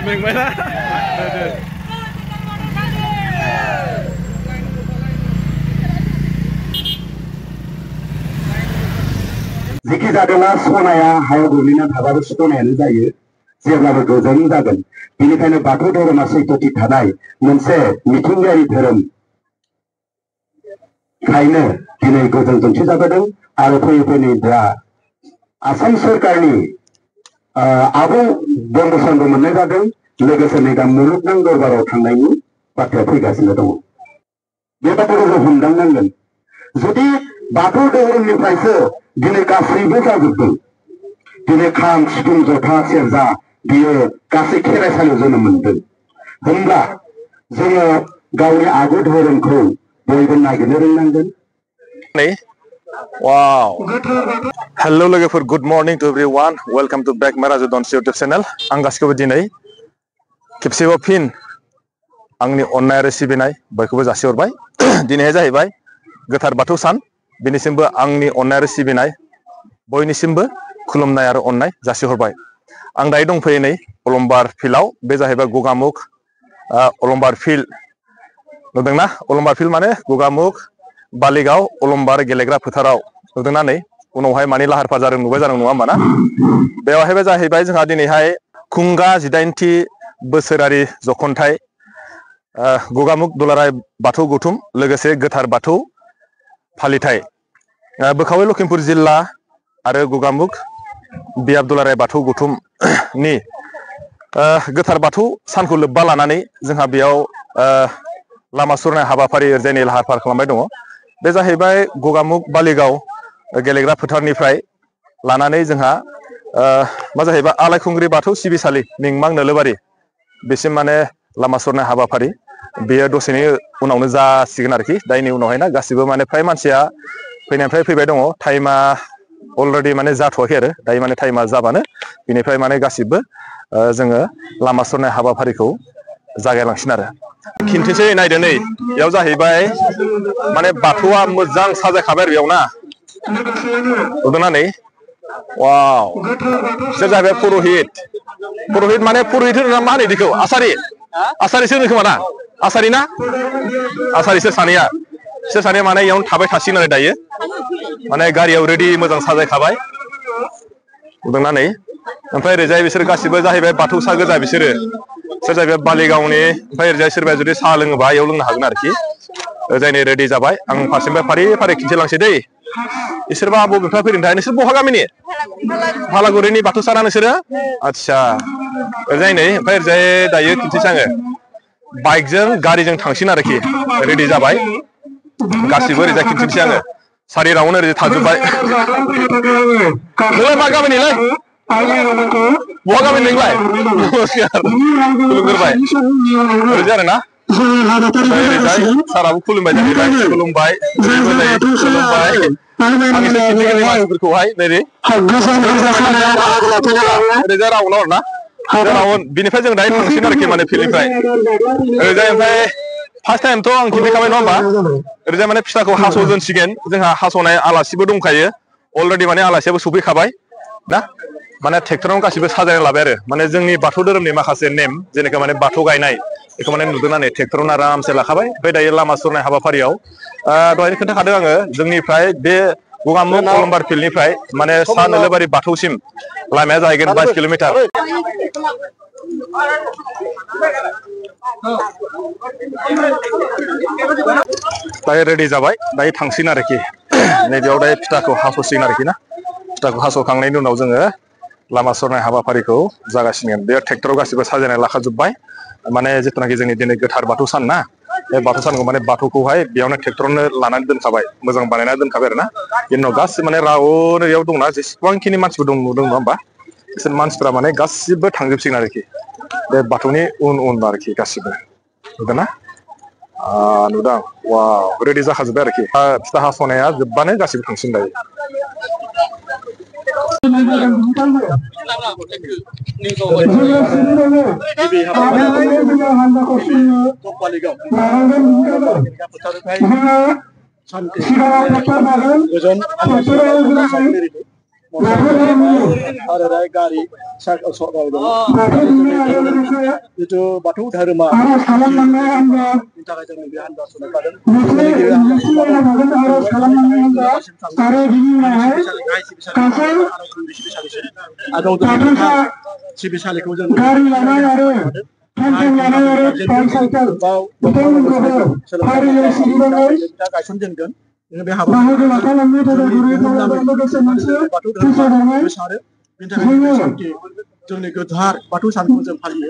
Mình mới đó. जिखि जादोंना सनाया हायाव गोग्लैना थाबाबो सनायानो जायो जेब्लाबो गोजोन जागोन बेनिखायनो बाथौ धोरोमा सैथोथि थानाय मोनसे मिथिंगायारि धोरोम खायनो दिनै गोजोन दिन्थिजाबोदों आरो फैयै फैयै दा आसाम सरकारनि आबुं बन्द'सानबो मोननाय जादों लोगोसे नै दा मुलुगनां दरबाराव थांनायनि बाथ्राया फैगासिनो दङ बे बाथ्राखौ जों हमदांनांगोन जुदि बाथौ धोरोमनिफ्रायसो दिनै गासैबो जाजोबदों दिनै खाम सिफुं जथा सेरजा बियो गासै खेराइसालियाव जोनोम मोनदों होमब्ला जोङो गावनि आगु धोरोमखौ बयबो नागिरनो रोंनांगोन। Wow. Hello लोगोफोर, good morning to everyone. Welcome to back Maraju Dons YouTube channel. आं गासिखौबो दिनै खेबसेबाव फिन आंनि अननाय आरो सिबिनाय बयखौबो जासिहरबाय। दिनैहाय जाहैबाय गोथार बाथौ सान। बिनिसिमबो आंनि अननाय आरो सिबिनाय बयनिसिमबो खुलुमनाय आरो अननाय जासिहरबाय। आं दायो दंफैयो नै अलंबार फिल्डआव। बे जाहैबाय गगामुख अलंबार फिल्ड। नुदोंना? अलंबार फिल्ड माने गगामुख बालिगाव अलंबार गेलेग्रा फोथाराव। नुदोंना नै उनावहाय माने लाहार फाहार जादों नुबाय जादों नङा होमबा ना? बेवहायबो जाहैबाय जोंहा दिनैहाय खुंगा 18थि बोसोरारि जखनथाइ गगामुख दुलाराय बाथौ गौथुम लोगोसे गोथार बाथौ फालिथाय बोखावै लखिमपुर जिल्ला आरो गगामुख बियाब दुलाराय बाथौ गौथुमनि गोथार बाथौ सानखौ लोब्बा लानानै जोंहा बेयाव लामा सुरनाय हाबाफारि ओरैजायनि लाहार फाहार खालामबाय दङ। बे जाहैबाय गगामुख बालिगाव गेलेग्रा फोथारनिफ्राय लानानै जोंहा मा जाहैबाय आलायखुंग्रि बाथौ सिबिसालि मिंमां नोलोबारि बेसिम माने लामा सुरनाय हाबाफारि बेयो दसेनि उनावनो जासिगोन आरोखि दायनि उनावहाय ना गासिबो माने फ्राय मानसिया फैनायनिफ्राय फैबाय दङ। टाइमा अलरेडि माने जाथ'वाखै आरो दायो माने टाइमा जाबानो बिनिफ्राय माने गासिबो जोङो लामा सुरनाय हाबाफारिखौ जागायलांसिन आरो खिन्थिसै नायदो नै बेयाव जाहैबाय माने बाथौआ मोजां साजायखाबाय आरो बेयाव ना नुदोंना नै वाव बिसोर जाहैबाय पुरहित माने पुरहित होनो मा होनो बेखौ आसारिसो होनो खोमा ना आसारि ना आसारिसो सानैया बिसोर सानैया माने इयावनो थाबाय थासिगोन आरो दायो माने गारियाव रेडि मोजां साजायखाबाय नुदोंना नै ओमफ्राय ओरैजाय बिसोर गासिबो जाहैबाय बाथौसा गोजा बिसोरो जाहैबाय बालिगावनि ओमफ्राय ओरैजाय सोरबाया जुदि साहा लोङोबा इयाव लोंनो हागोन आरोखि ओरैजायनि रेडि जाबाय आं फारसेनिफ्राय फारि फारि खिन्थिलांसै दै इसोरबा बबेनिफ्राय फैदोंथाय नोंसोर बहा गामिनि फालागुरिनि बाथौसाना नोंसोरो आदसा ओरैजाय नै ओमफ्राय ओरैजाय दायो खिन्थिसै आङो बाइकजों गारिजों थांसिन आरोखि रेडि जाबाय गासिबो ओरैजाय खिन्थिनोसै आङो सारि राउन्ड ओरैजाय थाजोब्बाय नोंलाय मा गामिनिलै बहा गामिनि नोंलाय खुलुमग्रोबाय ओरैजाय आरोना ओरैजाय साराबो खुलुमबाय जाहैबाय खुलुमबाय खुलुमबाय आंनिसो खिन्थिगिरि मानसिफोरखौहाय नै ओरैजाय राउन्डआव आरोना राउन्ड बिनिफ्राय जों दायो थांसिगोन आरोखि माने फिल्डनिफ्राय ओरैजाय ओमफ्राय फार्स्ट टाइमथ' आं खिन्थिखाबाय नङा होमबा ओरैजाय माने फिथाखौ हास'जेनसिगोन जोंहा हास'नाय आलासिबो दंखायो अलरेडि माने आलासियाबो सफैखाबाय ना माने ट्रेक्टरावनो गासिबो साजायना लाबाय आरो माने जोंनि बाथौ धोरोमनि माखासे नेम जेनेखा माने बाथौ गायनाय बेखौ माने नुदोंना नै ट्रेक्टरावनो आरामसे लाखाबाय ओमफ्राय दायो लामा सुरनाय हाबाफारियाव दहायनो खोन्थाखादों आङो जोंनिफ्राय बे गगामुख अलंबार फिल्डनिफ्राय माने सा नोलोबारि बाथौसिम लामाया जाहैगोन 22 किल'मिटार दायो रेडि जाबाय दायो थांसिगोन आरोखि नैबेयाव दायो फिथाखौ हास'सिगोन आरोखि ना फिथाखौ हास'खांनायनि उनाव जोङो लामा सुरनाय हाबाफारिखौ जागासिगोन बे ट्रेक्टराव गासिबो साजायनाय लाखाजोब्बाय माने जिथुनाखि जोंनि दिनै गोथार बाथौ सान ना बे बाथौ सानखौ माने बाथौखौहाय बेयावनो ट्रेक्टरावनो लानानै दोनखाबाय मोजां बानायनानै दोनखाबाय आरो ना बेनि उनाव गासिबो माने राउन्ड बेयाव दंना जेसेबांखिनि मानसिफोर दं नुदों नङा होमबा बिसोर मानसिफोरा माने गासिबो थांजोबसिगोन आरोखि बे बाथौनि उन आरोखि गासिबो नुदोंना नुदों वाव रेडि जाखाजोब्बाय आरोखि फिथा हास'नाया जोब्बानो गासिबो थांसिगोन दायो गारि जितु बाथौ धोरोमा थाखाय जों बे हान्जा सिबिसालिखौ जों गायसनजेनगोन बे हाबा बेनि थाखाय सानथि जोंनि गोथार बाथौ सानखौ जों फालियो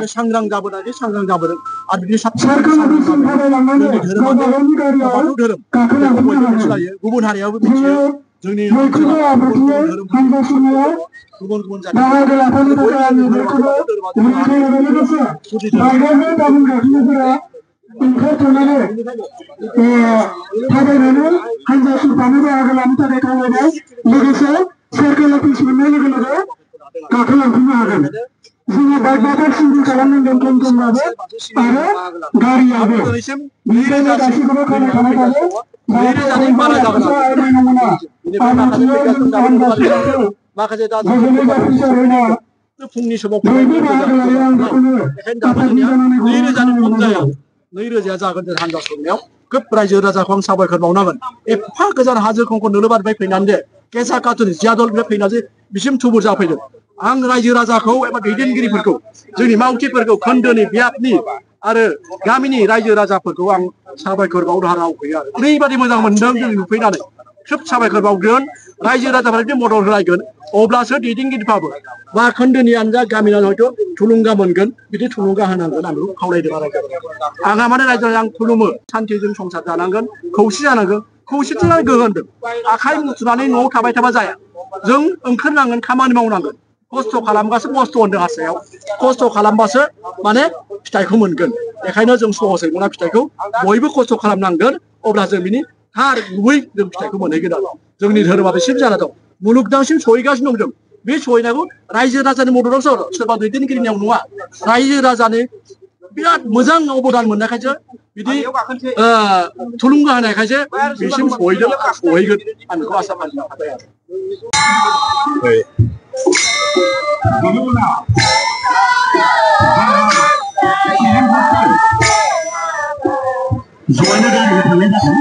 सांग्रां जाबोनानै सांग्रां जाबोदों आरो बिदि साबसिन गुबुन हारियाबो मिथियो जोंनि गुबुन गुबुन जोङो बाइकबाफोर सिंगिं खालामनांगोन खम-खमबाबो आरो गारियाबो बेनिखायनो गासैखौबो खोनाखानाय थायो जाहाथे बारा आवगायनो मोना आब्रुथियै जों हान्जाफोरखौ गोजोनै जाफुंसार होना फुंनि समाव बयबो बाहागो लायो आं बेखौनो हेफाजाब जानानै 2000 जागोन जों हान्जा संनायाव खोब रायजो राजाखौ आं साबायखर बावनांगोन एफा गोजान हाजो खंखर नोलोबारनिफ्राय फैनानै दे केसा काटुन जियादलनिफ्राय फैनानै बिसिम थुबुर जाफैदों आं रायजो राजाखौ एबा दैदेनगिरिफोरखौ जोंनि मावथिफोरखौ खोन्दोनि बियाबनि आरो गामिनि रायजो राजाफोरखौ आं साबायखर बावनो राव गैया ओरैबादि मोजां मोनदों जों नुफैनानै खोब साबायखर बावगोन रायजो राजाफोरा जुदि मदद होलायगोन अब्लासो दैदेनगिरिफ्राबो बा खोन्दोनि आनजा गामिना हयथ' थुलुंगा मोनगोन बिदि थुलुंगा होनांगोन आं बेखौ खावलायदों आंहा माने रायजो आं खुलुमो सान्थिजों संसार जानांगोन खौसे जानांगोन खौसेथिया गोहो होनदों आखाइ मुथुनानै न'आव थाबाय थाबा जाया जों ओंखारनांगोन खामानि मावनांगोन खस्थ' खालामबासो खस्थ' होनदों हारसायाव खस्थ' खालामबासो माने फिथाइखौ मोनगोन बेखायनो जों सहसै मोना फिथाइखौ बयबो खस्थ' खालामनांगोन अब्ला जों बिनि थार गुबै जों फिथाइखौ मोनहैगोन आरो जोंनि धोरोमा बेसिम जाना दं मुलुगनांसिम सहैगासिनो दं जों बे सहैनायखौ रायजो राजानि मददावसो सोरबा दैदेनगिरिनियाव नङा रायजो राजानि बिराद मोजां अबदान मोननायखायसो बिदि थुलुंगा होनायखायसो बेसिम सहैगोन आं बेखौ आसा फालिनो हाबाय आरो जयैनो गारिजों थांनाय जागोन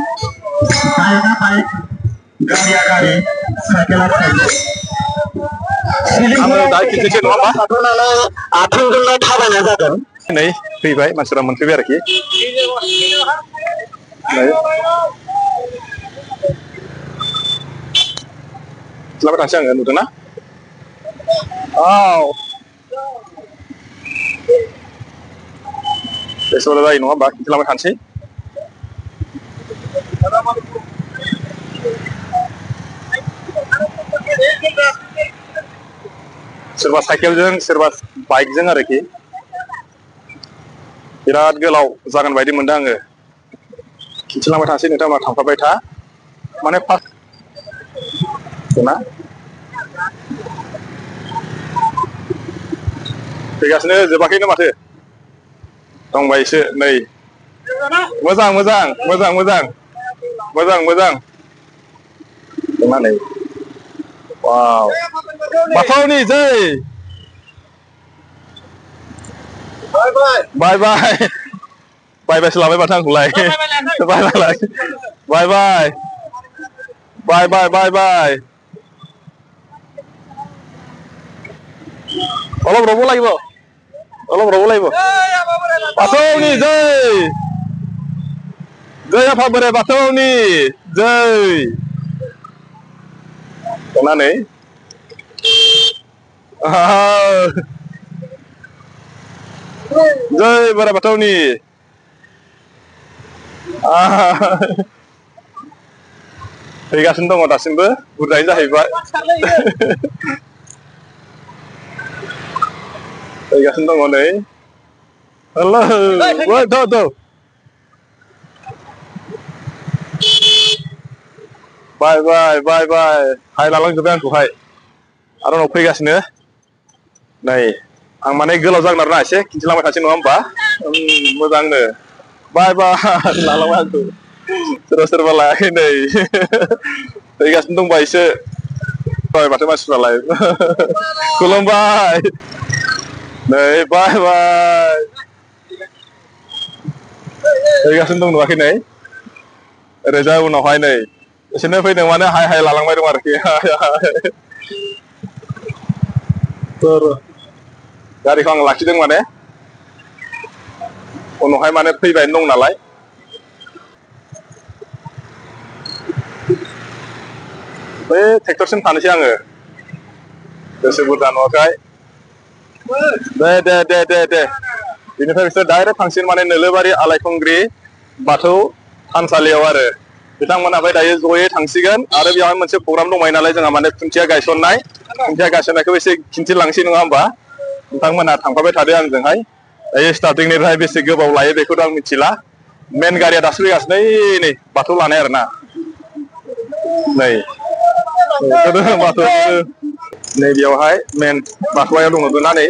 बाइकआ बाइक गारिया गारि साइकेला साइकेल आङो दा खिन्थासै नङा होमबा आथिंजोंनो थाबायनाय जागोन नै फैबाय मानसिफोरा मोनफैबाय आरोखि लाबाय थांसै आङो नुदोंना औ बेसेबां जायो नङा होमबा खिन्थालांबाय थानोसै सोरबा साइकेलजों सोरबा बाइकजों आरोखि बिराद गोलाव जागोन बायदि मोनदों आङो खिन्थालांबाय थानोसै नोंथांमोना थांफाबाय था माने फार्स्ट ना फैगासिनो जोबाखैनो माथो दंबायसो नै मोजां मोजां मोजां मोजां मोजां मोजां दंना नै वाव बाथौनि जै बाय बाय बाय बायसो लाबाय माथो आंखौलाय बाय बाय बाय बाय बाय बाय बाय बाय অলপ ৰ'ব লাগিব বাথৌনি জয় জয় আফা बोराइ बाथौनि जय दंना जय बोराइ बाथौनि फैगासिनो दङ दासिमबो बुरजायै जाहैबाय फैगासिनो दङ नै hello why the by bye bye bye hi लालांजोब्बाय आंखौहाय आरो उनाव फैगासिनो नै आं माने गोलाव जागोन आरोना एसे खिन्थिलांबाय थासै नङा होमबा मोजांनो बाय बाय लालांबाय आंखौ सोरबा सोरबा लायाखै नै फैगासिनो दंबा एसे बाय माथो मानसिफ्रालाय खुलुमबाय नै बाय बाय फैगासिनो दं नुवाखै नै ओरैजा उनावहाय नै एसेनो फैदों माने हाय हाय लालांबाय दं आरोखि गारिखौ आं लाखिदों माने उनावहाय माने फैबायनो दं नालाय बै ट्रेक्टरसिम थानोसै आङो गोसो बुरजा नुवाखै दे बेनिफ्राय बिसोर डाइरेक्ट थांसिगोन माने नोलोबारि आलायखुंग्रि बाथौ थानसालियाव आरो बिथांमोना बै दायो जयै थांसिगोन आरो बेयावहाय मोनसे प्रग्राम दंबाय नालाय जोंहा माने खुन्थिया गायसननायखौ एसे खिन्थिलांसै नङा होमबा नोंथांमोना थांफाबाय थादो आंजोंहाय दायो स्टार्टिंनिफ्राय बेसे गोबाव लायो बेखौथ' आं मिथिला मेन गारिया दासो फैगासिनो नै बाथौ लानाय आरोना नै बाथौ नै बेयावहाय मेन बाथौआव दङ ना नै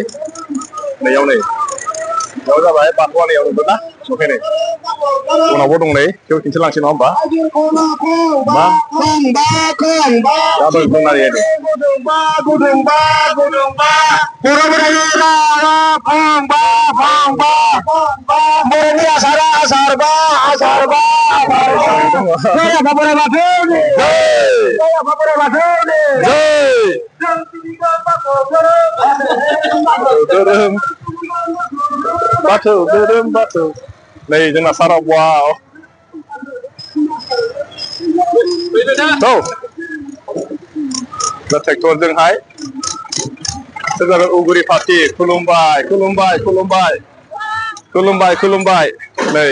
नैयाव नै बेयाव जाबाय बाथौआ नैयाव नुदों ना सफै नै उनावबो दं नै बेयाव खिन्थिलांसै नङा होमबा मा गाबोन बुंनानै बाथौ नै जोंना सारा वाव दा ट्रेक्टरजोंहाय सोरबा उगुरि पार्टि खुलुमबाय नै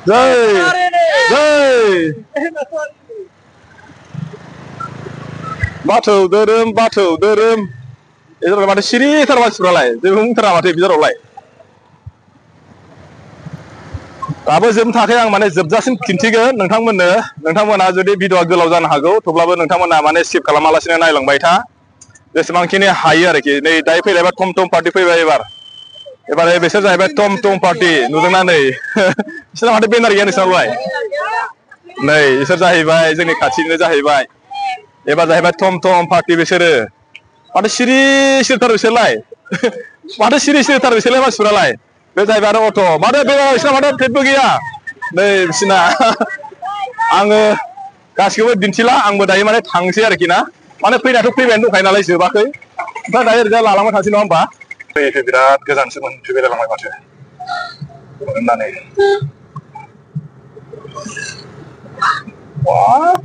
जै बाथौ धोरोम एजों माथो सिरिथार मानसिफ्रालाय जेबो बुंथारा माथो बिजारावलाय दाबो जोबनो थाखाय आं माने जोबजासिम खिन्थिगोन नोंथांमोना जुदि भिडिअआ गोलाव जानो हागौ थेवब्लाबो नोंथांमोना माने स्किप खालामालासिनो नायलांबाय था जेसेबांखिनि हायो आरोखि नै दायो फैलायबाय टम टम पार्टि फैबाय एबार बिसोर जाहैबाय टम टम पार्टि नुदोंना नै बिसोरना माथो बेनार गैया नोंसोरनावलाय नै बिसोर जाहैबाय जोंनि खाथिनिनो जाहैबाय एबार जाहैबाय टम टम पार्टि बिसोरो माथो सिरिथार बिसोरलाय मानसिफोरालाय बे जाहैबाय आरो अट' माथो बिसोरना माथो टेटबो गैया नै बिसोरना आङो गासिखौबो दिन्थिला आंबो दायो माने थांसै आरोखि ना माने फैनायाथ' फैबायानो दंखायो नालाय जोबाखै ओमफ्राय दायो ओरैजा लालांबाय थानोसै नङा होमबा फैयै बिराद गोजानसो मोनफैबाय जालांबाय माथो होननानै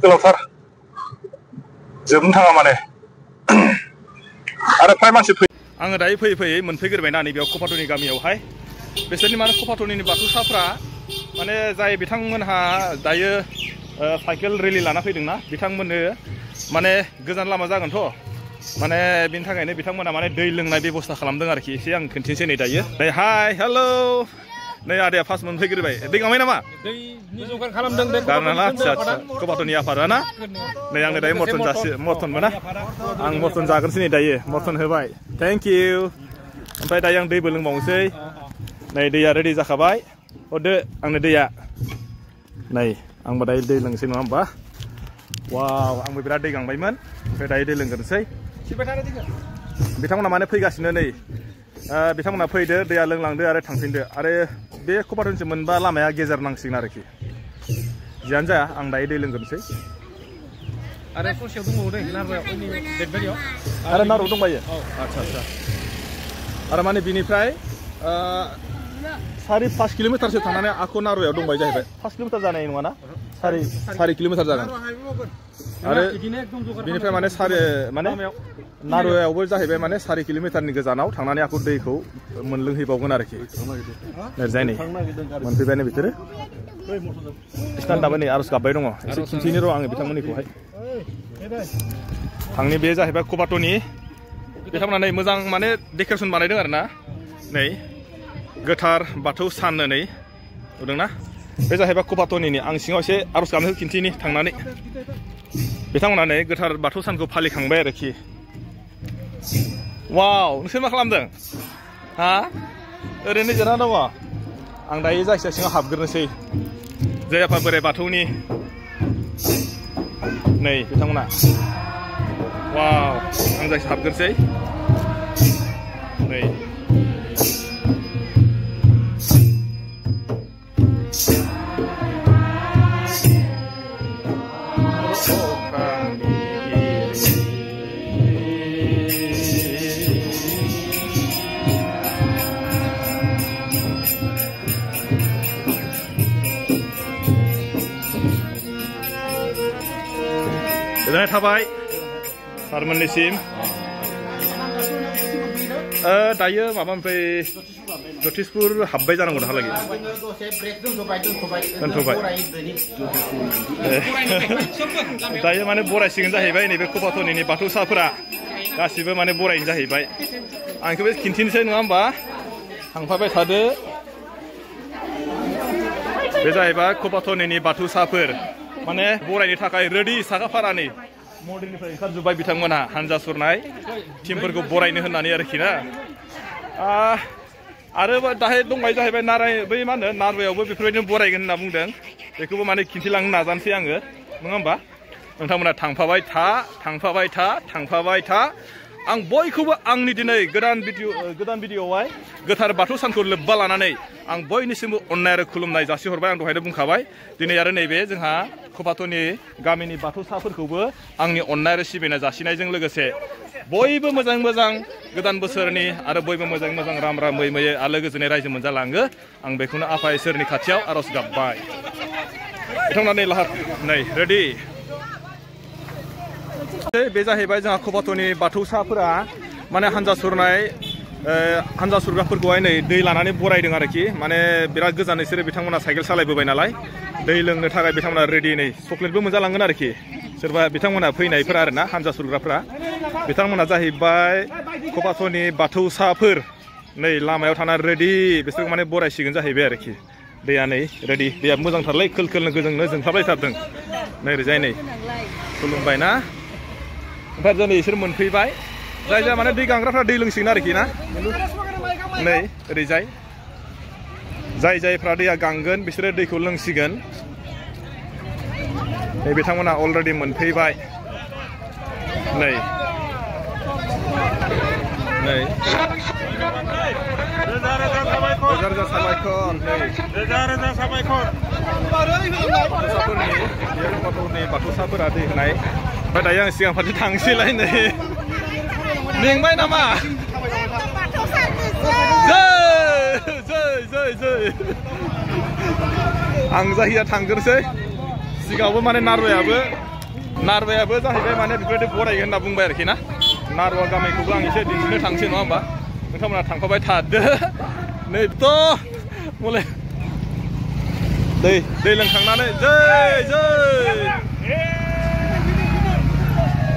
गोलावथार जोबनो थाङा माने आरो फ्राय मानसि आङो दायो फैयै मोनफैग्रोबायना नैबेयाव कपाट'नि गामियावहाय बिसोरनि माने कपाट'नि बाथौसाफ्रा माने जाय बिथांमोनहा दायो साइकेल रेलि लाना फैदोंना बिथांमोननो माने गोजान लामा जागोनथ' माने बिनि थाखायनो बिथांमोना माने दै लोंनाय बेबस्था खालामदों आरोखि एसे आं खोन्थिनोसै नै दायो नै हाय हेलौ नै आदाया फार्स्ट मोनफैग्रोबाय दै गांबाय नामा दैनि जगार खालामदों बे आदसा कपाट'नि आफादा ना नै आंनो दायो मर्टन मोना आं मर्टन जागोनसै नै दायो मर्टन होबाय थेंक इउ ओमफ्राय दायो आं दैबो लोंबावनोसै नै दैया रेडि जाखाबाय हरदो आंनो दैया नै आंबो दायो दै लोंसै नङा होमबा वाव आंबो बिराद दै गांबायमोन ओमफ्राय दायो दै लोंग्रोनोसै बिथांमोना माने फैगासिनो नै बिथांमोना फैदो दैया लोंलांदो आरो थांफिनदो आरो बे कपाट'नसिम मोनबा लामाया गेजेर नांसिगोन आरोखि जियानो जाया आं दायो दै लोंग्रोनोसै आरो ससेयाव दंबावो दै नारबायाव आरो नारबायाव दंबायो आदसा आरो माने बिनिफ्राय 4-5 किल'मिटारसो थांनानै आख' नारबायाव दंबाय जाहैबाय 5 किल'मिटार जानाय नङाना 4 किल'मिटार जागोन आरो बिनिफ्राय माने नारुवायावबो जाहैबाय माने 4 किल'मिटारनि गोजानाव थांनानै आखौ दैखौ मोनलोंहैबावगोन आरोखि जाय नै मोनफैबायनो बिसोरो बिसोरना दाबो नै आर'ज गाबबाय दङ एसे खिन्थिनो र' आङो बिथांमोननिखौहाय आंनि बे जाहैबाय कबाट'नि बिथांमोना नै मोजां माने डेक'रेसन बानायदों आरो ना नै गोथार बाथौ सान नै नुदोंना बे जाहैबाय कबाट'नि आं सिङाव एसे आर'ज गाबनो खिन्थिनि थांनानै बिथांमोना नै गोथार बाथौ सानखौ फालिखांबाय आरोखि वाव नोंसोर मा खालामदों हा ओरैनो जिरायना दङ आं दायो जायखिया सिङाव हाबग्रोनोसै जय आफा बोराइ बाथौनि नै बिथांमोना वाव आं जायखिया हाबग्रोनोसै नै गोजोननाय थाबाय सारमोननिसिम दायो माबानिफ्राय जतिसपुर हाबबाय जानांगौ दाहालागै दोनथ'बाय दायो माने बरायसिगोन जाहैबाय नैबे कबाट'नि बाथौसाफोरा गासिबो माने बरायनो जाहैबाय आं बेखौबो खिन्थिनोसै नङा होमबा थांफाबाय थादो बे जाहैबाय कबाट'नि बाथौसाफोर माने बरायनो थाखाय रेडि साखाफारानि मन्दिरनिफ्राय ओंखारजोब्बाय बिथांमोना हानजा सुरनाय टिमफोरखौ बरायनो होननानै आरोखि ना आरो दाहाय दंबाय जाहैबाय बै मा होनो नारुवायावबो बेफोरबायदिनो बरायगोन होनना बुंदों बेखौबो माने खिन्थिलांनो नाजानोसै आङो नङा होमबा नोंथांमोना थांफाबाय था आं बयखौबो आंनि दिनै गोदान भिडिअ'आवहाय गोथार बाथौ सानखौ लोब्बा लानानै आं बयनिसिमबो अननाय आरो खुलुमनाय जासिहरबाय आं दहायनो बुंखाबाय दिनै आरो नैबे जोंहा कबाट'नि गामिनि बाथौसाफोरखौबो आंनि अननाय आरो सिबिनाय जासिनायजों लोगोसे बयबो मोजां गोदान बोसोरनि आरो बयबो मोजां राम मैयै आलो गोजोनै रायजो मोनजालाङो आं बेखौनो आफा इसोरनि खाथियाव आर'ज गाबबाय बिथांमोना नै रेडि बे जाहैबाय जोंहा कबाट'नि बाथौसाफोरा माने हानजा सुरग्राफोरखौहाय नै दै लानानै बरायदों आरोखि माने बिराद गोजान बिसोरो बिथांमोना साइकेल सालायबोबाय नालाय दै लोंनो थाखाय बिथांमोना रेडि नै चक्लेटबो मोनजालांगोन आरोखि सोरबा बिथांमोना फैनायफोरा आरोना हानजा सुरग्राफोरा बिथांमोना जाहैबाय कबाट'नि बाथौसाफोर नै लामायाव थानानै रेडि बिसोरखौ माने बरायसिगोन जाहैबाय आरोखि दैया नै रेडि दैया मोजांथारलै खोल गोजोंनो जोंख्लाबलायथारदों नै ओरैजाय नै खुलुमबाय ना ओमफ्राय दिनै बिसोर मोनफैबाय जाय माने दै गांग्राफ्रा दै लोंसिगोन आरोखि ना नै ओरैजाय जायफ्रा दैया गांगोन बिसोरो दैखौ लोंसिगोन नै बिथांमोना अलरेडि मोनफैबाय नै रोजा साबायखर बाथौसाफोरा दै होनाय ओमफ्राय दायो आं सिगां फारसे थांसैलाय नै मेंबाय नामा जै आं जाहैया थांग्रोसै सिगाङावबो माने नारुवायाबो जाहैबाय माने बेफोरबायदि बरायगोन होनना बुंबाय आरोखि ना नारुवा गामिखौबो आं एसे दिन्थिनो थांसै नङा होमबा नोंथांमोना थांफाबाय थादो नैथ' मले दै लोंखांनानै जै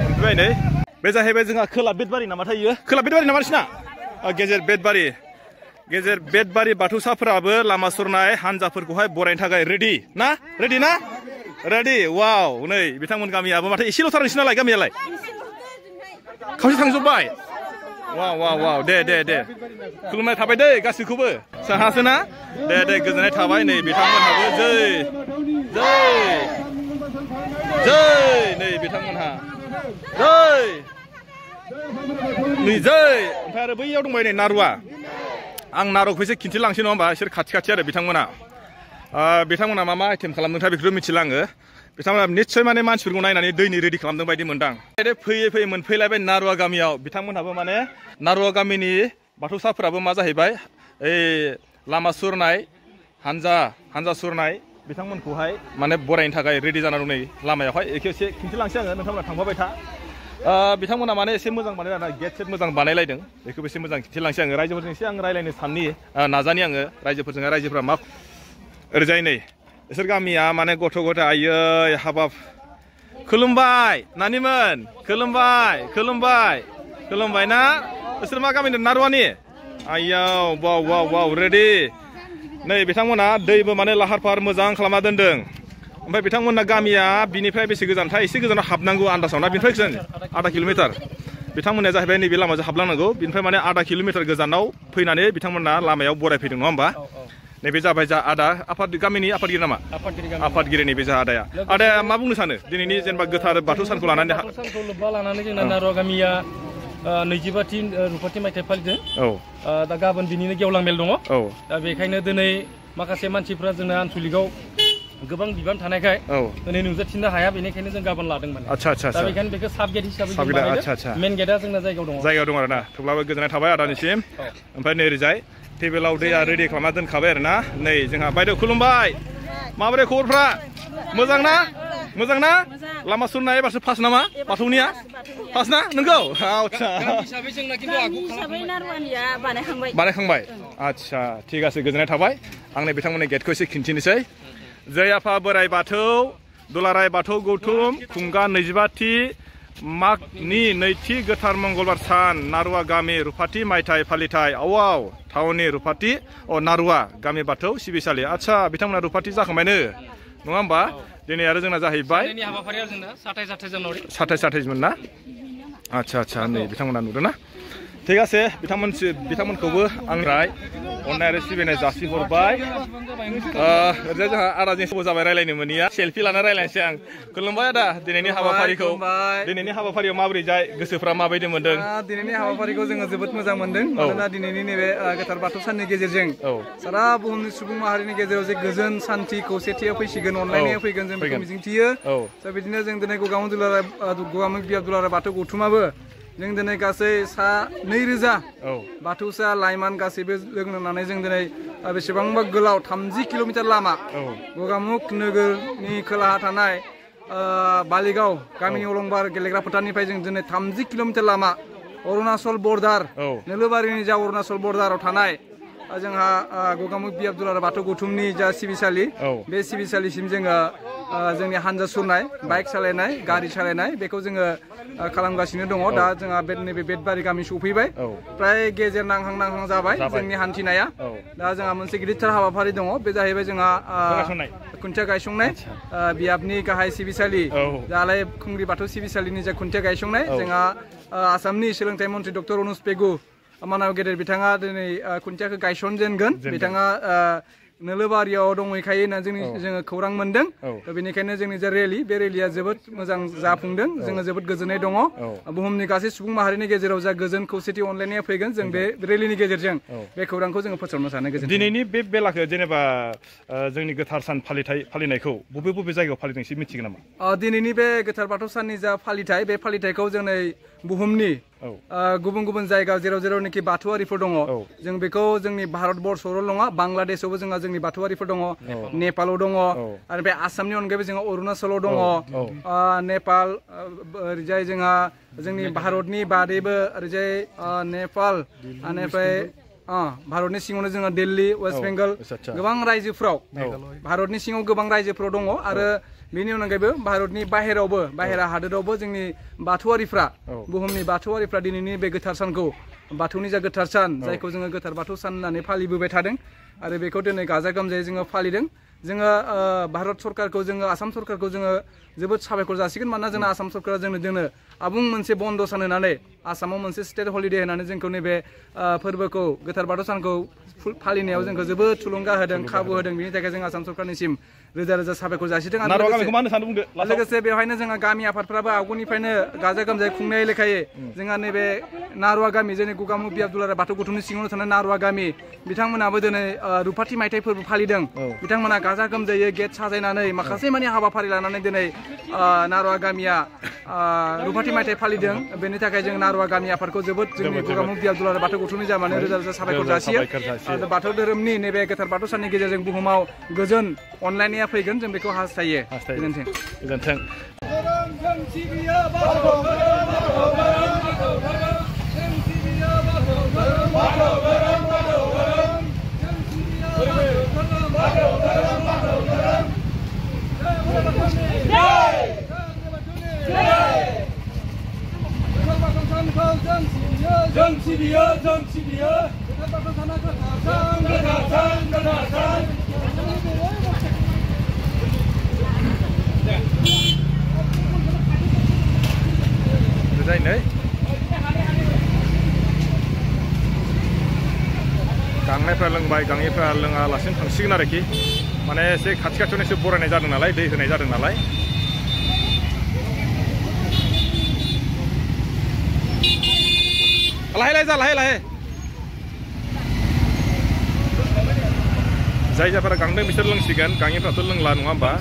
ओमफ्राय नै बे जाहैबाय जोंहा खोला बेदबारि नामाथाय इयो खोला बेदबारि नामा नोंसिना गेजेर बेदबारि बाथौसाफोराबो लामा सुरनाय हानजाफोरखौहाय बरायनो थाखाय रेडि ना वाव नै बिथांमोन गामियाबो माथो एसेल'थार नोंसिनालाय गामियालाय खावसे थांजोब्बाय वाव दे खुलुमनाय थाबाय दै गासैखौबो साहासो ना दे गोजोननाय थाबाय नै बिथांमोनहाबो जै नै बिथांमोनहा जै ओमफ्राय आरो बैयाव दंबाय नै नारुवा आं नारुवाखौ एसे खिन्थिलांसै नङा होमबा बिसोर खाथि आरो बिथांमोना मा आइटेम खालामदोंथाय बेखौथ' मिथिला आङो बिथांमोना निस्सय माने मानसिफोरखौ नायनानै दैनि रेडि खालामदों बायदि मोनदां फैयै मोनफैलायबाय नारुवा गामियाव बिथांमोनहाबो माने नारुवा गामिनि बाथौसाफोराबो मा जाहैबाय लामा सुरनाय हानजा सुरनाय बिथांमोनखौहाय माने बरायनो थाखाय रेडि जाना दं नै लामायावहाय एखे एसे खिन्थिलांसै आङो नोंथांमोना थांफाबाय था बिथांमोना माने एसे मोजां बानायलायदों गेट सेट मोजां बानायलायदों बेखौबो एसे मोजां खिन्थिलांसै आङो रायजोफोरजों एसे आं रायज्लायनो नाजानि आङो रायजोफोरजों रायजोफोरा मा ओरैजाय नै बिसोर गामिया माने गथ' गथाय आयै हाबाब खुलुमबाय नानिमोन खुलुमबाय ना बिसोर मा गामिनि नारुवानि आयाव वाव रेडि नै बिथांमोना दैबो माने लाहार फाहार मोजां खालामना दोनदों ओमफ्राय बिथांमोना गामिया बिनिफ्राय बेसे गोजानथाय एसे गोजानाव हाबनांगौ आन्दासाव ना बिनिफ्राय गोजान 1/2 किल'मिटार बिथांमोननिया जाहैबाय नैबे लामाजों हाबलांनांगौ बिनिफ्राय माने 1/2 किल'मिटार गोजानाव फैनानै बिथांमोना लामायाव बरायफैदों नङा होमबा नैबे जाबाय जा आदा गामिनि आफादगिरि नामा आफादगिरि नैबे जा आदाया मा बुंनो सानो दिनैनि जेनेबा गोथार बाथौ सानखौ लानानै सानखौ लोब्बा लानानै जोंना नारुवा गामिया 25 रुफाथि मायथाइ फालिदों दा गाबोन दिनैनो गेवलां मेल दङ दा बेखायनो दिनै माखासे मानसिफ्रा जोंना आनसलिकआव गोबां बिबान थानायखाय दिनै नुजाथिनो हाया बेनिखायनो जों गाबोन लादों माने दा बेखायनो बेखौ साब गेट हिसाबै मेन गेटआ जोंना जायगायाव दङ आरोना थेवब्लाबो गोजोननाय थाबाय आदानिसिम ओमफ्राय नै ओरैजाय टेबोलाव दैया रेडि खालामना दोनखाबाय आरोना नै जोंहा बायद' खुलुमबाय माबोरै खबरफ्रा मोजां ना लामा सुरनाय एबारसो फार्स्ट नामा बाथौनिया फार्स्ट ना नोंगौ आच्छा बानायखांबाय आच्छा थिग আছে गोजोननाय थाबाय आंनो बिथांमोननि गेटखौ एसे खिन्थिनोसै जय आफा बोराइ बाथौ दुलाराय बाथौ गौथुम खुंगा 25थि माघनि नैथि गोथार मंगलबार सान नारुवा गामि रुफाथि मायथाइ फालिथाय आवाव टाउननि रुफाथि नारुवा गामि बाथौ सिबिसालि आच्छा बिथांमोना रुफाथि जाखांबायनो नङा होमबा दिनै आरो जोंना जाहैबाय 27 मोन ना आच्छा नै बिथांमोना नुदों ना ঠিক আছে बिथांमोनखौबो आंनिफ्राय अननाय आरो सिबिनाय जासिहरबाय ओरैजाय जोंहा आदाजों सबाव जाबाय रायलायनो मोनिया सेलफि लाना रायलायनोसै आं खुलुमबाय आदा दिनैनि हाबाफारियाव माबोरै जाय गोसोफ्रा माबायदि मोनदों दिनैनि हाबाफारिखौ जोङो जोबोद मोजां मोनदों मानोना दिनैनि नैबे गोथार बाथौ साननि गेजेरजों सारा बुहुमनि सुबुं माहारिनि गेजेराव जे गोजोन सान्थि खौसेथिया फैसिगोन अनलायनाया फैगोन जों बेखौ मिजिंथियो दा बिदिनो जों दिनै गगामुख बियाब दुलाराय बाथौ गौथुमाबो जों दिनै गासै 2,000 बाथौसा लाइमान गासैबो लोगो नांनानै जों दिनै बेसेबांबा गोलाव 30 किल'मिटार लामा गगामुख नोगोरनि खोलाहा थानाय बालिगाव गामिनि अलंबार गेलेग्रा फोथारनिफ्राय जों दिनै 30 किल'मिटार लामा अरुणाचल बर्डार नोलोबारिनि जा अरुणाचल बर्डाराव थानाय जोंहा गगामुख बियाब दुलाराय बाथौ गौथुमनि जा सिबिसालि बे सिबिसालिसिम जोङो जोंनि हानजा सुरनाय बाइक सालायनाय गारि सालायनाय बेखौ जोङो खालामगासिनो दङ दा जोंहा नैबे बेदबारि गामि सफैबाय प्राय गेजेर नांहां जाबाय जोंनि हान्थिनाया दा जोंहा मोनसे गिदिरथार हाबाफारि दङ बे जाहैबाय जोंहा खुन्थिया गायसंनाय बियाबनि गाहाय सिबिसालि जालाय खुंग्रि बाथौ सिबिसालिनि जा खुन्थिया गायसंनाय जोंहा आसामनि सोलोंथाइ मन्त्रि डक्टर अनुज पेगु मानाव गेदेर बिथाङा दिनै खुन्थियाखौ गायसनजेनगोन बिथाङा नोलोबारियाव दंहैखायो होनना जोङो खौरां मोनदों बेनिखायनो जोंनि जा रेलि बे रेलिया जोबोद मोजां जाफुंदों जोङो जोबोद गोजोननाय दङ बुहुमनि गासै सुबुं माहारिनि गेजेराव जा गोजोन खौसेथि अनलायनाया फैगोन जों बे रेलिनि गेजेरजों बे खौरांखौ जोङो फोसावनो सानो गोजोन दिनैनि बे बेलाखौ जेनेबा जोंनि गोथार सान फालिनायखौ बबे जायगायाव फालिदों एसे मिथिगोन नामा दिनैनि बे गोथार बाथौ साननि जा फालिथाय बे फालिथायखौ जोंनि बुहुमनि गुबुन जायगा जेरावनोखि बाथौआरिफोर दङ जों बेखौ जोंनि भारतबर्षआवल' नङा बांलादेशआवबो जोंहा जोंनि बाथौआरिफोर दङ नेपालाव दङ आरो बे आसामनि अनगायैबो जोंहा अरुणाचलाव दङ नेपाल ओरैजाय जोंहा जोंनि भारतनि बादैबो ओरैजाय नेपाल बेनिफ्राय भारतनि सिङावनो जोंहा दिल्ली वेस्ट बेंगल गोबां रायजोफ्राव भारतनि सिङाव गोबां रायजोफ्राव दङ आरो बेनि अनगायैबो भारतनि बाहेरा हादोरावबो जोंनि बाथौआरिफ्रा बुहुमनि बाथौआरिफ्रा दिनैनि बे गोथार सानखौ बाथौनि जा गोथार सान जायखौ जोङो गोथार बाथौ सान होननानै फालिबोबाय थादों आरो बेखौ दिनै गाजा गोमजायै जोङो फालिदों जोङो भारत सरकारखौ जोङो आसाम सरकारखौ जोङो जोबोद साबायखर जासिगोन मानोना जोंना आसाम सरकारा जोंनो आबुं मोनसे बन्द सान होनानै आसामाव मोनसे स्टेट हलिडे होनानै जोंखौ नैबे फोरबोखौ गोथार बाथौ सानखौ फालिनायाव जोंखौ जोबोद थुलुंगा होदों खाबु होदों बेनि थाखाय जों आसाम सरकारनिसिम रोजा साबायखर जासिदों लोगोसे बेवहायनो जोंहा गामि आफादफ्राबो आवगोलनिफ्रायनो गाजा गोमजायै खुंनाय लेखायै जोंहा नैबे नारुवा गामि जोंनि गगामुख बियाब दुलाराय बाथौ गौथुमनि सिङावनो थानाय नारुवा गामि बिथांमोनाबो दिनै रुपाथि मायथाइ फोरबो फालिदों बिथांमोना गाजा गोमजायै गेट साजायनानै माखासे माने हाबाफारि लानानै दिनै नारवा गामिया रुपाथि मायथाइ फालिदों बेनि थाखाय जों नारवा गामि आफादखौ जोबोद जोंनि गगा मुक्ति दुलाराय बाथौ गौथुमनि जामानो रोजा रोजा साबायखर जासियो आरो बाथौ धोरोमनि नैबे गोथार बाथौ साननि गेजेरजों बुहुमाव गोजोन अनलायनाया फैगोन जों बेखौ हास्थायो गोजोन्थों गांनायफ्रा लोंबाय गाङिफ्रा लोङालासिनो थांसिगोन आरोखि माने एसे खाथि खाथियावनो एसे बरायनाय जादों नालाय दै होनाय जादों नालाय लाहे लाहे जा लाहे लाहे जाय जायफोरा गांदों बिसोर लोंसिगोन गाङिफ्राथ' लोंला नङा होमबा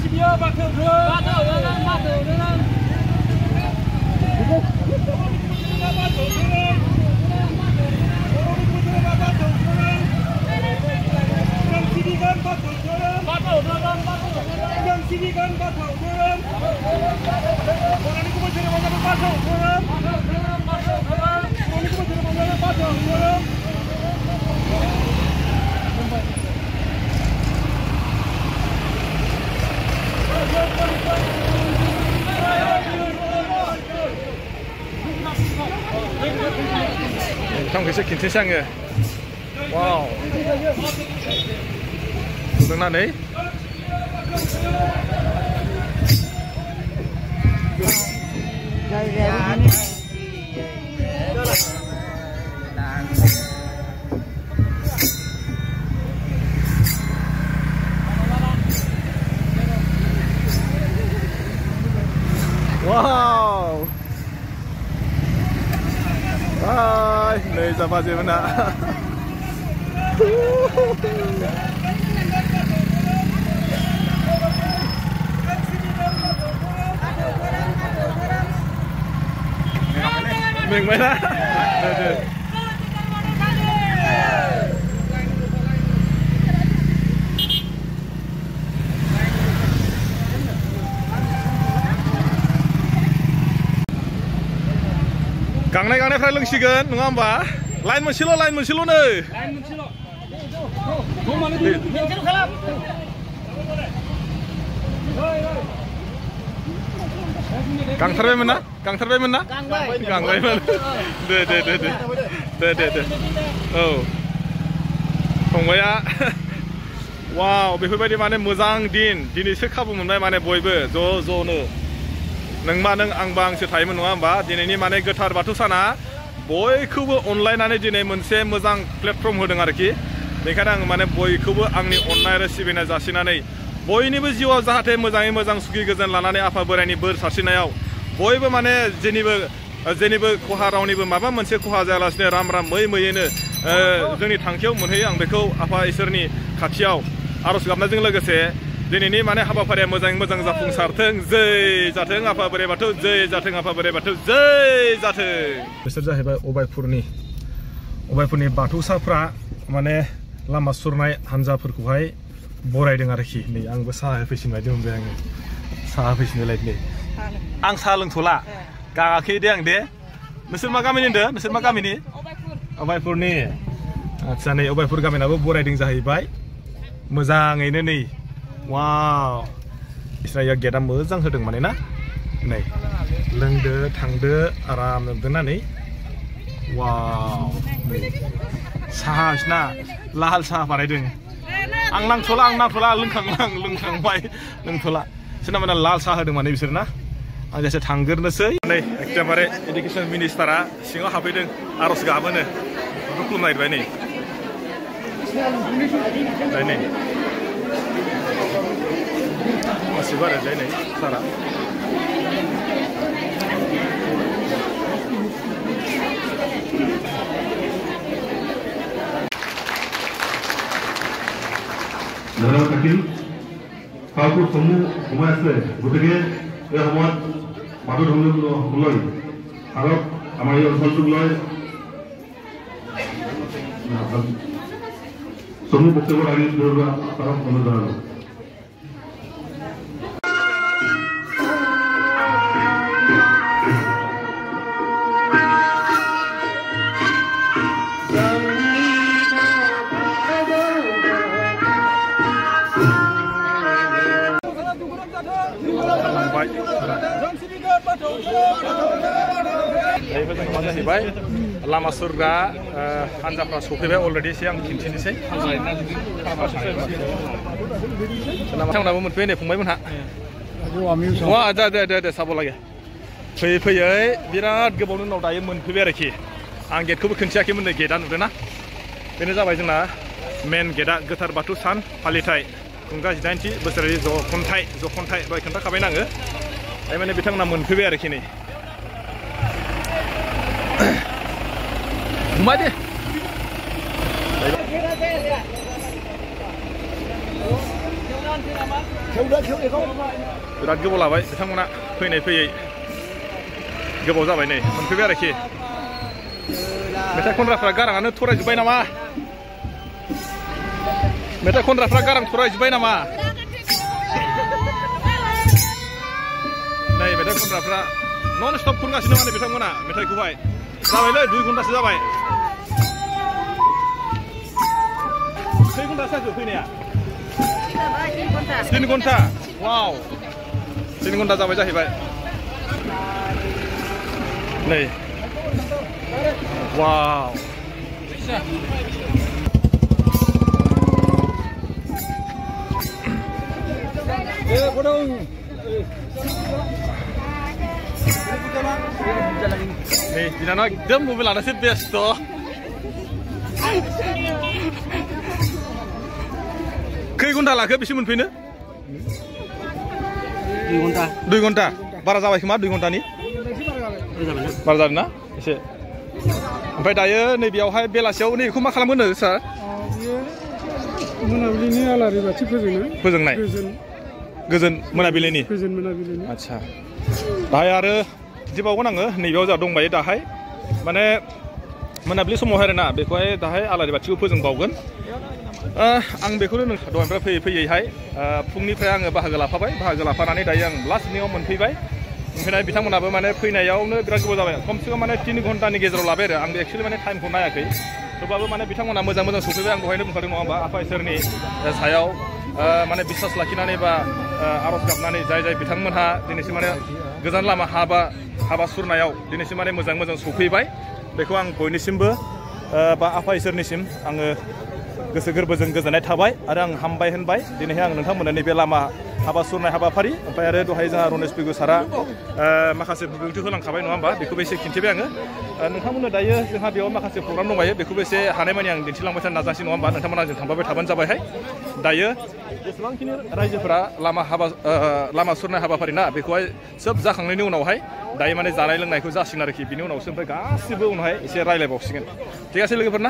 नोंथांखौसो खिन्थानोसै आङो वाव लोंनानै wow ay này ra ba gì vậy nè mình mới đó गांनायफ्रा लोंसिगोन नङा होमबा लाइन मोनसेल' नै गांथारबायमोन ना गांबायमोन दे औ फंबाया वाव बेफोरबायदि माने मोजां दिनैसो खाबु मोनबाय माने बयबो ज'नो नोंबा नों आंबा आंसो थायोमोन नङा होमबा दिनैनि माने गोथार बाथौ साना बयखौबो अनलायनानै दिनै मोनसे मोजां प्लेटफर्म होदों आरोखि बेखायनो आं माने बयखौबो आंनि अननाय आरो सिबिनाय जासिनानै बयनिबो जिउआव जाहाथे मोजाङै मोजां सुखि गोजोन लानानै आफा बोराइनि बोर सारस्रिनायाव बयबो माने जेनिबो खहा रावनिबो माबा मोनसे खहा जायालासिनो राम मैयैनो जोंनि थांखियाव मोनहैयो आं बेखौ आफा इसोरनि खाथियाव आरज गाबनायजों लोगोसे दिनैनि माने हाबाफारिया मोजाङै मोजां जाफुंसारथों जै जाथों आफा बोराइ बाथौ जै जाथों आफा बोराइ बाथौ जै जाथों बिसोर जाहैबाय अबायपुरनि बाथौसाफ्रा माने लामा सुरनाय हानजाफोरखौहाय बरायदों आरोखि नै आंबो साहा होफैसिनबाय मोनबाय आङो साहा होफैसिनलाय नै आं साहा लोंथ'ला गाङाखै दे आं दे नोंसोर मा गामिनि होनदों नोंसोर मा गामिनि अबायपुरनि आदसा नै अबायपुर गामिनाबो बरायदों जाहैबाय मोजाङैनो नै वाव इसराया गेटआ मोजां होदों माने ना नै लोंदो थांदो आराम लोंदोंना नै वाव साहा बिसना लाल साहा बानायदों आं नांथ'ला लोंखांबाय लोंथ'ला बिसोरना माने लाल साहा होदों माने बिसोर ना आं जायसे थांग्रोनोसै नै एकदमबारे इडुकेसन मिनिस्टारा सिङाव हाबफैदों आरज गाबोनो खुलुमनायबाय नै गासिबो आरो जाय नै सारा নানা থাকিল ফালতু সমূহ সোমাই আছে গতিকে এই সময়ত বাটু ধুবলৈ আৰু আমাৰ এই অঞ্চলটোক লৈ সমূহ বক্তব্য লাগি ধৰিব আপোনাক অনুৰোধ জনালোঁ जाहैबाय लामा सुरग्रा हान्जाफ्रा सफैबाय अलरेडि एसे आं खिन्थिनोसै बिथांमोनाबो मोनफैयो नै फंबायमोनहा वा दे साब लागे फैयै फैयै बिराद गोबावनि उनाव दायो मोनफैबाय आरोखि आं गेटखौबो खोन्थियाखैमोन नै गेटआ नुदोंना बेनो जाबाय जोंना मेन गेटआ गोथार बाथौ सान फालिथाय खुंगा 18थि बोसोरारि जखन्थाइ दहाय खोन्थाखाबायना आङो माने बिथांमोना मोनफैबाय आरोखि नै घुमा दे बिराद गोबाव लाबाय बिथांमोना फैयै गोबाव जाबाय नै मोनफैबाय आरोखि मेथाइ खनग्राफ्रा गाराङानो थरायजोब्बाय नामा मेथाइ खनग्राफ्रा गारां थरायजोब्बाय नामा नै मेथाइ खनग्राफ्रा नन स्टप खनगासिनो माने बिथांमोना मेथाइखौहाय जाबायलै 2 घन्टासो जाबाय 3 घन्टासो जाखो फैनाया 3 घन्टा वाव 3 घन्टा जाबाय जाहैबाय नै वाव nih dinana एकदम mobil anasir besto खै घन्टा लाखो बेसे मोनफैनो 2 घन्टा बारा जाबाय खोमा 2 घन्टानि बारा जादों ना एसे ओमफ्राय दायो नैबेयावहाय बेलासियाव नैखौ मा खालामगोन सार मोनाबिलिनि आलारि बाथि फोजोंनाय गोजोन मोनाबिलिनि आच्छा दाहाय आरो दिबावगोन आङो नैबेयाव जा दंबायो दाहाय माने मोनाबिलि समावहाय आरोना बेखौहाय दाहाय आलारि बाथिखौ फोजोंबावगोन आं बेखौनो दहायनिफ्राय फैयैहाय फुंनिफ्राय आङो बाहागो लाफानानै दायो आं लास्ट इभिनिंआव मोनफैबाय ओमफ्राय बिथांमोनाबो माने फैनायावनो बिराद गोबाव जाबाय खमसे खम माने 3 घन्टानि गेजेराव लाबाय आरो आं एक्चुअलि माने टाइमखौ नायाखै थेवब्लाबो माने बिथांमोना मोजां सफैबाय आं दहायनो बुंखादों नङा होमबा आफा इसोरनि सायाव माने बिश्वास लाखिनानै बा आरज गाबनानै जाय बिथांमोनहा दिनैसिम माने गोजान लामा हाबा सुरनायाव दिनैसिम माने मोजां सफैबाय बेखौ आं बयनिसिमबो बा आफा इसोरनिसिम आङो गोसो गोरबोजों गोजोननाय थाबाय आरो आं हामबाय होनबाय दिनैहाय आं नोंथांमोननो नैबे लामा हाबा सुरनाय हाबाफारि ओमफ्राय आरो दहाय जोंहा रनेस पेगु सारा माखासे बिबुंथि होलांखाबाय नङा होमबा बेखौबो एसे खिन्थिबाय आङो नोंथांमोननो दायो जोंहा बेयाव माखासे प्रग्राम दंबायो बेखौबो एसे हानायमानि आं दिन्थिलांबाय थानो नाजासै नङा होमबा नोंथांमोना जों थांबाय थाबानो जाबायहाय दायो जेसेबांखिनि रायजोफोरा लामा सुरनाय हाबाफारि ना बेखौहाय सोब जाखांनायनि उनावहाय दायो माने जानाय लोंनायखौ जासिगोन आरोखि बिनि उनावसो ओमफ्राय गासिबो उनावहाय एसे रायलायबावसिगोन थिग আছে लोगोफोर ना